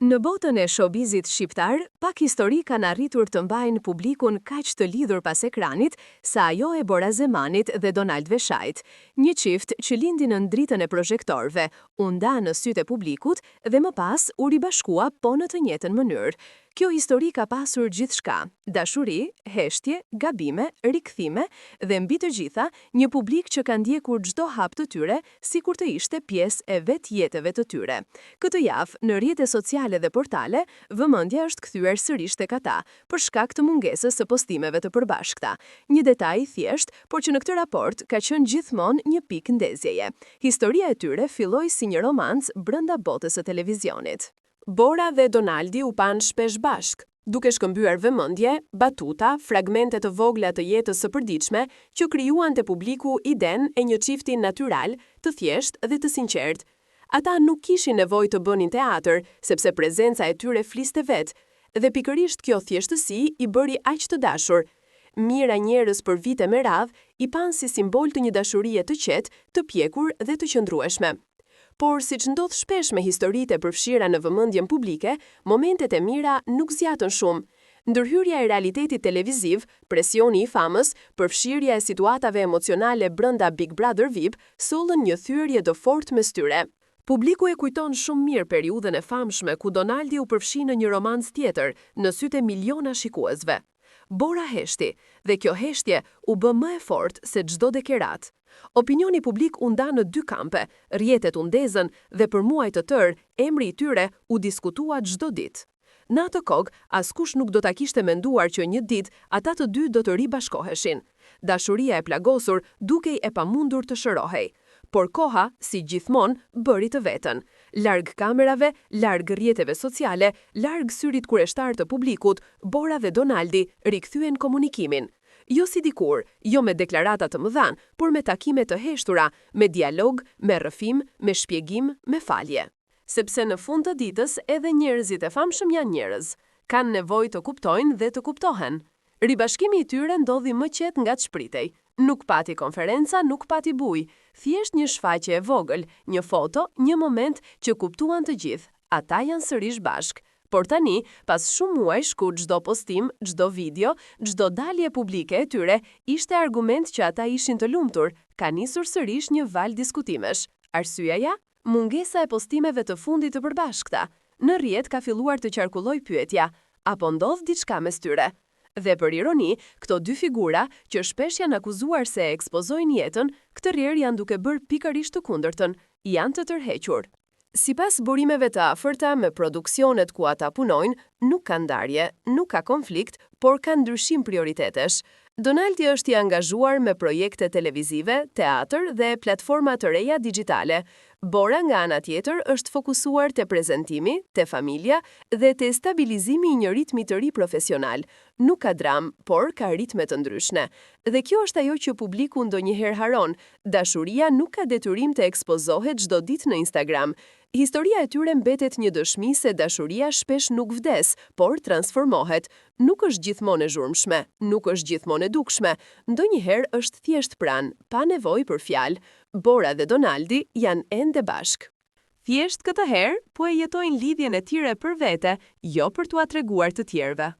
Në botën e showbizit shqiptar, pak histori kanë arritur të mbajnë publikun kaq të lidhur pas ekranit sa ajo e Bora Zemanit dhe Donald Veshajt, një çift që lindi në dritën e projektorëve, u nda në sytë e publikut dhe më pas u ribashkua po në të njëjtën mënyrë. Kjo histori ka pasur gjithçka: dashuri, heshtje, gabime, rikthime dhe mbi të gjitha një publik që ka ndjekur çdo hap të tyre sikur të ishte pjesë e vetjetëve të tyre. Këtë javë në rrjetet sociale dhe portale, vëmendja është kthyer sërish tek ata për shkak të mungesës së postimeve të përbashkëta. Një detaj i thjesht, por që në këtë raport ka qenë gjithmonë një pikë ndezjeje. Historia e tyre filloi si një romancë brenda botës së televizionit. Bora dhe Donaldi u panë shpesh bashk, duke shkëmbyer vëmendje, batuta, fragmente të vogla të jetës së përditshme që krijuan te publiku iden e një çifti natyral, të thjeshtë dhe të sinqert. Ata nuk kishin nevojë të bënin teatr, sepse prezenca e tyre fliste vetë, dhe pikërisht kjo thjeshtësi i bëri aq të dashur. Mira njerëz për vite me radhë i panë si simbol të një dashurie të qetë, të pjekur dhe të qëndrueshme. Por siç ndodh shpesh me historitë e përfshira në vëmendjen publike, momentet e mira nuk zjatën shumë. Ndërhyrja e realitetit televiziv, presioni i famës, përfshirja e situatave emocionale brenda Big Brother VIP, sollën një thyrje të fortë mes tyre. Publiku e kujton shumë mirë periudhën e famshme ku Donaldi u përfshi në një romancë tjetër, në sytë e miliona shikuesve. Bora heshti, dhe kjo heshtje u bë më e fortë se çdo dekerat. Opinioni publik u nda në dy kampe, rrjetet u ndezën dhe për muaj të tërë, emri i tyre u diskutua çdo ditë. Në atë kohë, askush nuk do ta kishte menduar që një ditë ata të dy do të ribashkoheshin. Dashuria e plagosur dukej e pamundur të shërohej. Por koha, si gjithmonë, bëri të vetën. Larg kamerave, larg rrjeteve sociale, larg syrit kureshtar të publikut, Bora dhe Donaldi rikthyen komunikimin. Jo si dikur, jo me deklarata të mëdha, por me takime të heshtura, me dialog, me rrëfim, me shpjegim, me falje. Sepse në fund të ditës edhe njerëzit e famshëm janë njerëz, kanë nevojë të kuptojnë dhe të kuptohen. Ribashkimi i tyre ndodhi më qetë nga çpritej. Nuk pati konferenca, nuk pati bujë, thjesht një shfaqje e vogël, një foto, një moment që kuptuan të gjithë. Ata janë sërish bashk. Por tani, pas shumë muajsh ku çdo postim, çdo video, çdo dalje publike e tyre ishte argument që ata ishin të lumtur, ka nisur sërish një val diskutimesh. Arsyeja? Mungesa e postimeve të fundit të përbashkëta. Në rrjet ka filluar të qarkulloj pyetja: apo ndodh diçka mes tyre? Dhe për ironi, këto dy figura, që shpesh janë akuzuar se e ekspozojnë jetën, këtë herë janë duke bërë pikërisht të kundërtën, janë të tërhequr. Sipas burimeve të afërta me produksionet ku ata punojnë, nuk ka ndarje, nuk ka konflikt, por ka ndryshim prioritetesh. Donaldi është i angazhuar me projekte televizive, teatr dhe platforma të reja digjitale. Bora nga ana tjetër është fokusuar te prezantimi, te familja dhe te stabilizimi i një ritmi të ri profesional. Nuk ka dram, por ka ritme të ndryshme. Dhe kjo është ajo që publiku ndonjëherë haron. Dashuria nuk ka detyrim të ekspozohet çdo ditë në Instagram. Historia e tyre mbetet një dëshmi se dashuria shpesh nuk vdes, por transformohet. Nuk është gjithmonë e zhurmshme, nuk është gjithmonë e dukshme, ndonjëherë është thjesht pranë, pa nevojë për fjalë. Bora dhe Donaldi janë ende bashk. Thjesht këtë herë, po e jetojnë lidhjen e tyre për vete, jo për t'ua treguar të tjerëve.